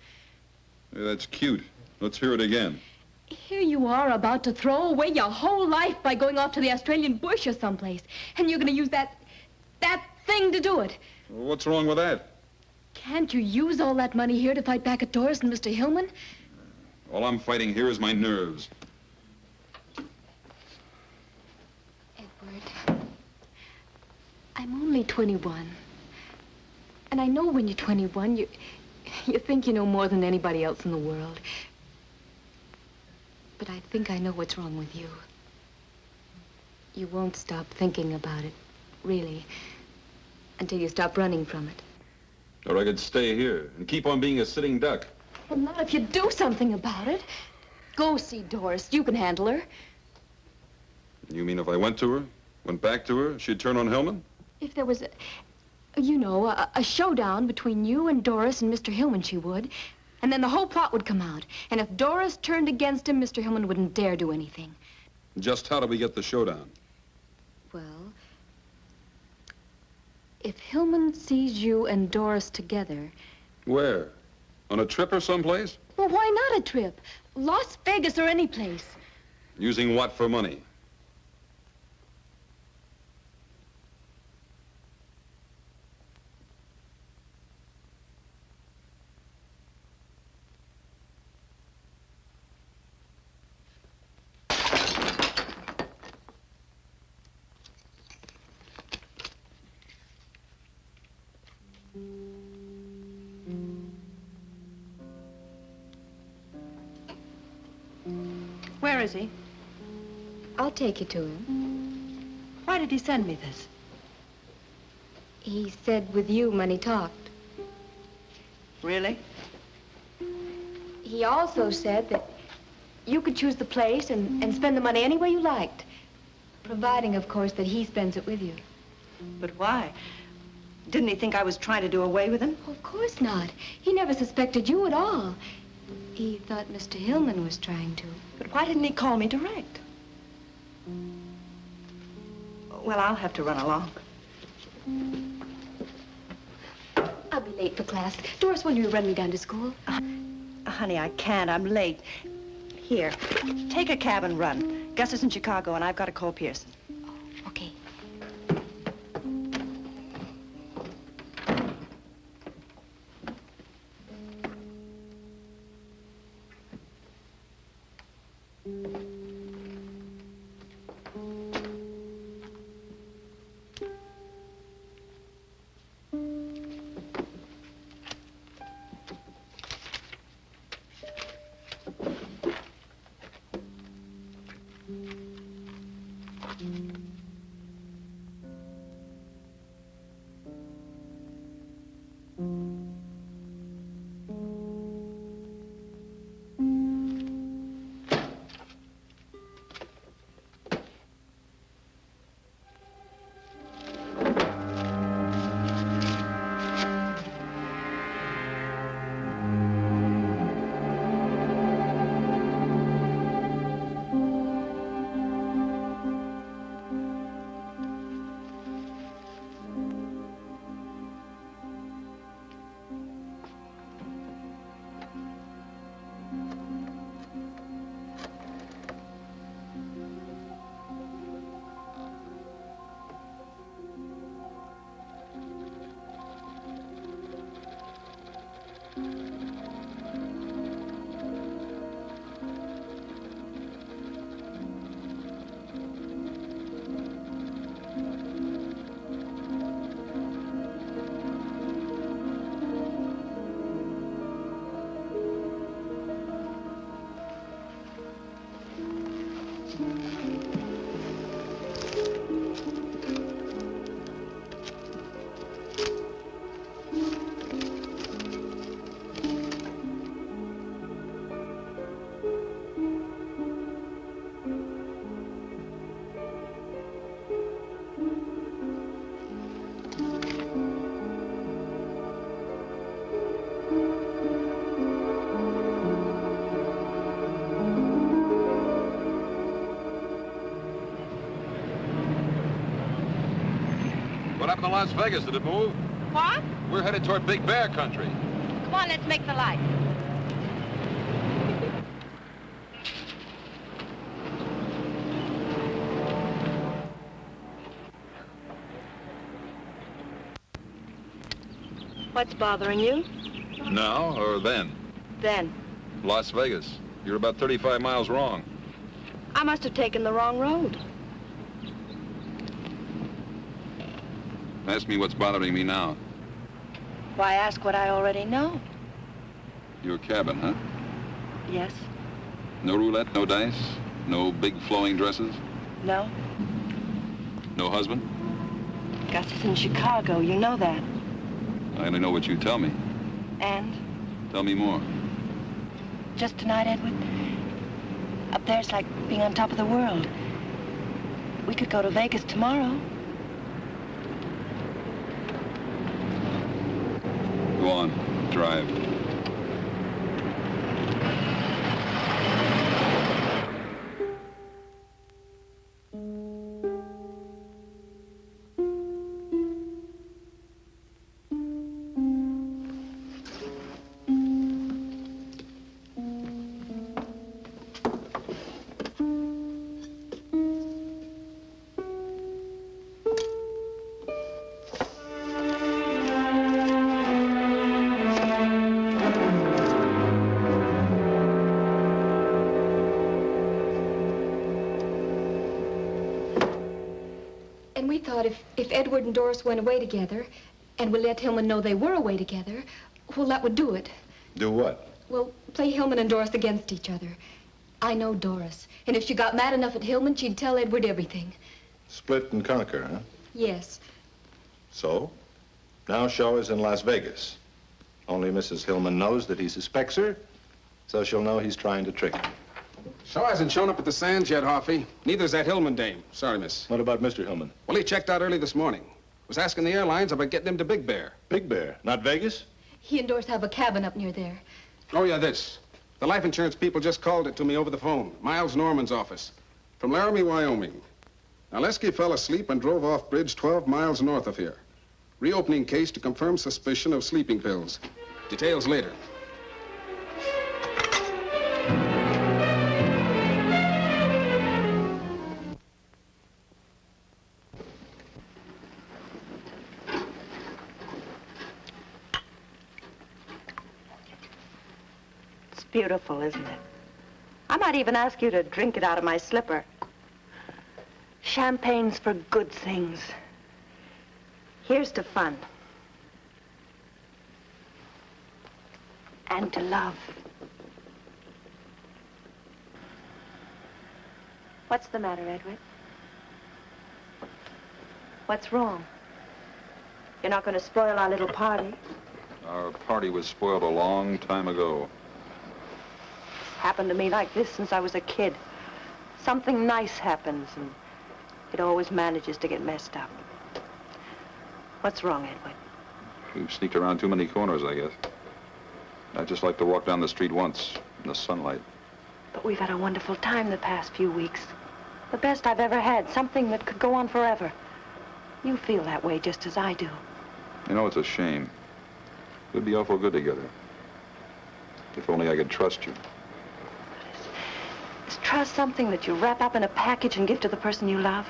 Hey, that's cute. Let's hear it again. Here you are about to throw away your whole life by going off to the Australian bush or someplace. And you're going to use that thing to do it. What's wrong with that? Can't you use all that money here to fight back at Doris and Mr. Hillman? All I'm fighting here is my nerves. Edward, I'm only 21. And I know when you're 21, you think you know more than anybody else in the world. But I think I know what's wrong with you. You won't stop thinking about it, really, until you stop running from it. Or I could stay here and keep on being a sitting duck. Well, not if you do something about it. Go see Doris. You can handle her. You mean if I went to her, went back to her, she'd turn on Hillman? If there was a showdown between you and Doris and Mr. Hillman, she would. And then the whole plot would come out. And if Doris turned against him, Mr. Hillman wouldn't dare do anything. Just how do we get the showdown? Well, if Hillman sees you and Doris together... Where? On a trip or someplace? Well, why not a trip? Las Vegas or any place. Using what for money? Where is he? I'll take you to him. Why did he send me this? He said with you when he talked. Really? He also said that you could choose the place and spend the money any way you liked. Providing, of course, that he spends it with you. But why? Didn't he think I was trying to do away with him? Of course not. He never suspected you at all. He thought Mr. Hillman was trying to. But why didn't he call me direct? Well, I'll have to run along. I'll be late for class. Doris, will you run me down to school? Honey, I can't. I'm late. Here, take a cab and run. Gus is in Chicago, and I've got to call Pearson. Okay. What happened to Las Vegas? Did it move? What? We're headed toward Big Bear country. Come on, let's make the light. What's bothering you? Now or then? Then. Las Vegas. You're about 35 miles wrong. I must have taken the wrong road. Ask me what's bothering me now. Why ask what I already know? Your cabin, huh? Yes. No roulette, no dice, no big flowing dresses, No. no husband? Gus is in Chicago. You know that. I only know what you tell me. And Tell me more. just tonight, Edward, up there's like being on top of the world. We could go to Vegas tomorrow. Go on, drive. And we thought if Edward and Doris went away together, and we let Hillman know they were away together, well, that would do it. Do what? Well, play Hillman and Doris against each other. I know Doris, and if she got mad enough at Hillman, she'd tell Edward everything. Split and conquer, huh? Yes. So? Now Shaw is in Las Vegas. Only Mrs. Hillman knows that he suspects her, so she'll know he's trying to trick her. Shaw hasn't shown up at the Sands yet, Hoffy. Neither's that Hillman dame. Sorry, miss. What about Mr. Hillman? Well, he checked out early this morning. Was asking the airlines about getting him to Big Bear. Big Bear? Not Vegas? He and Doris have a cabin up near there. Oh, yeah, this. The life insurance people just called it to me over the phone. Miles Norman's office. From Laramie, Wyoming. Now, Lesky fell asleep and drove off bridge 12 miles north of here. Reopening case to confirm suspicion of sleeping pills. Details later. It's beautiful, isn't it? I might even ask you to drink it out of my slipper. Champagne's for good things. Here's to fun. And to love. What's the matter, Edward? What's wrong? You're not going to spoil our little party? Our party was spoiled a long time ago. It's happened to me like this since I was a kid. Something nice happens, and it always manages to get messed up. What's wrong, Edward? We've sneaked around too many corners, I guess. I'd just like to walk down the street once in the sunlight. But we've had a wonderful time the past few weeks. The best I've ever had, something that could go on forever. You feel that way just as I do. You know, it's a shame. We'd be awful good together. If only I could trust you. Is trust something that you wrap up in a package and give to the person you love?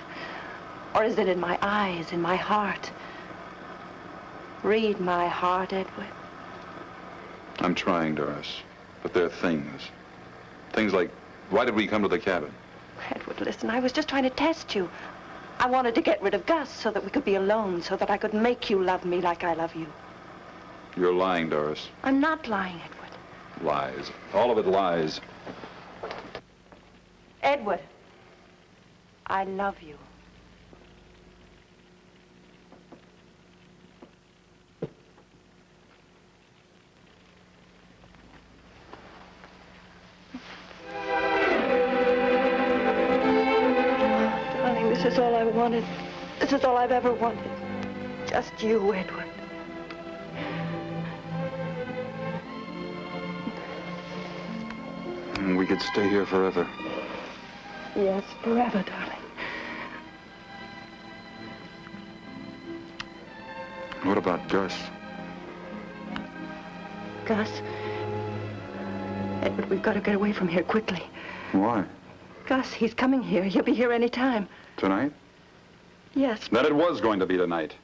Or is it in my eyes, in my heart? Read my heart, Edward. I'm trying, Doris. But there are things. Things like, why did we come to the cabin? Edward, listen, I was just trying to test you. I wanted to get rid of Gus so that we could be alone, so that I could make you love me like I love you. You're lying, Doris. I'm not lying, Edward. Lies. All of it lies. Edward. I love you. Darling, this is all I wanted. This is all I've ever wanted. Just you, Edward. We could stay here forever. Yes, forever, darling. What about Gus? Gus. Edward, we've got to get away from here quickly. Why? Gus, he's coming here. He'll be here any time. Tonight? Yes. That it was going to be tonight.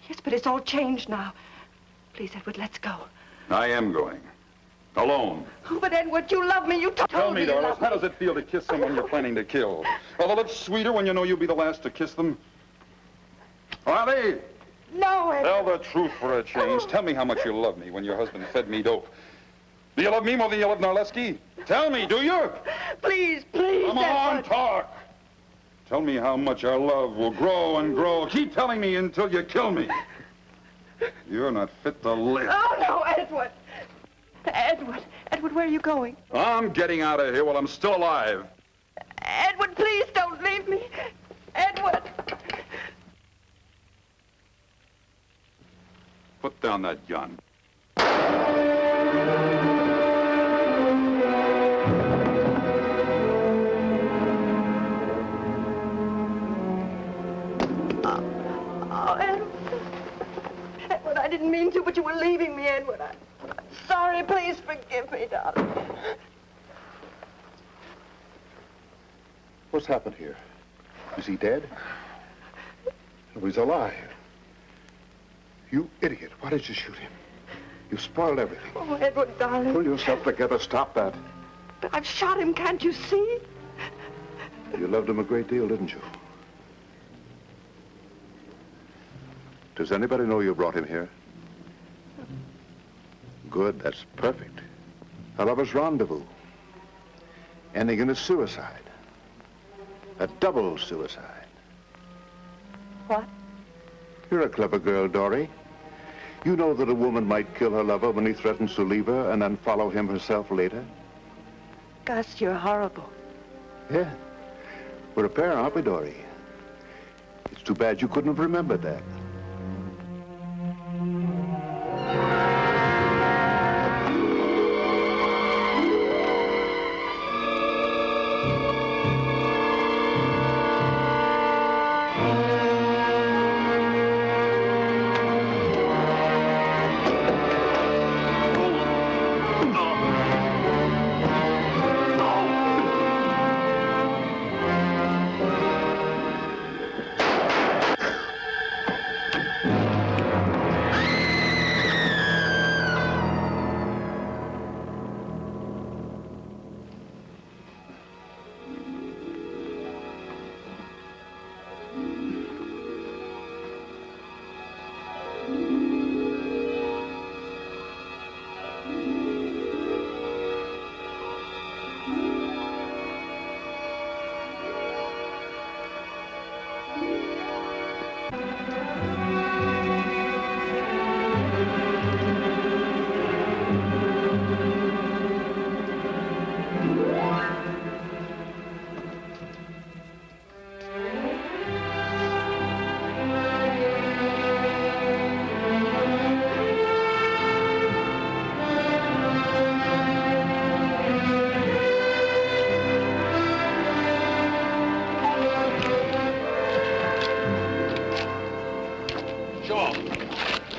Yes, but it's all changed now. Please, Edward, let's go. I am going. Alone. Oh, but Edward, you love me. You told Tell me, you Doris, love how me. does it feel to kiss someone you're planning to kill? Are the lips sweeter when you know you'll be the last to kiss them? Are they? No, Edward. Tell the truth for a change. Tell me how much you love me when your husband fed me dope. Do you love me more than you love Narleski? Tell me, do you? Please, please, Come on, Edward. talk. Tell me how much our love will grow and grow. Keep telling me until you kill me. You're not fit to live. Oh, no, Edward. Edward. Edward, where are you going? I'm getting out of here while I'm still alive. Edward, please don't leave me. Edward. Put down that gun. Oh, Edward. Edward, I didn't mean to, but you were leaving me, Edward. I'm sorry. Please forgive me, darling. What's happened here? Is he dead? No, he's alive. You idiot. Why did you shoot him? You spoiled everything. Oh, Edward, darling. Pull yourself together. Stop that. But I've shot him, can't you see? You loved him a great deal, didn't you? Does anybody know you brought him here? Good, that's perfect. A lover's rendezvous. Ending in a suicide. A double suicide. What? You're a clever girl, Dory. You know that a woman might kill her lover when he threatens to leave her and then follow him herself later? Gus, you're horrible. Yeah. We're a pair, aren't we, Dory? It's too bad you couldn't have remembered that.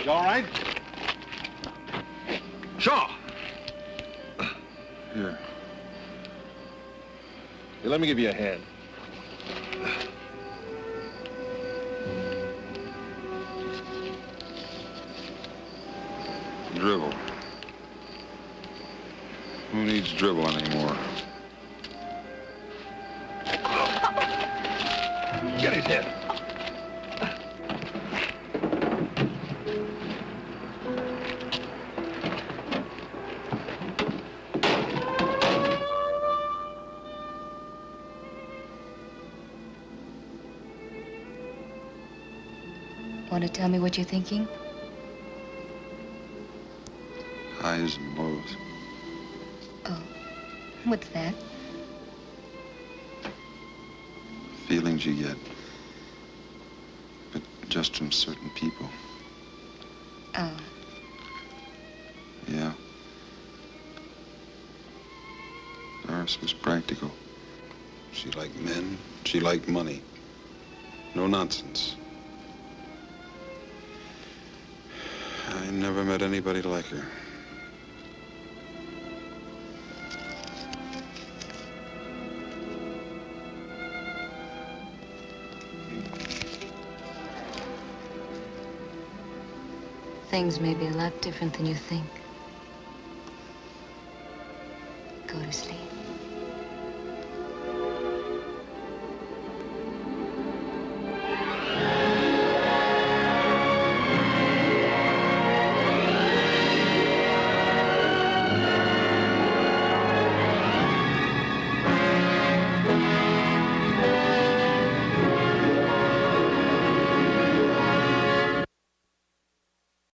You all right? Shaw! Here. Here, let me give you a hand. Dribble. Who needs dribble anymore? Get his head. Want to tell me what you're thinking? Highs and lows. Oh, what's that? Feelings you get. But just from certain people. Oh. Yeah. Doris was practical. She liked men. She liked money. No nonsense. I never met anybody like her. Things may be a lot different than you think. Go to sleep.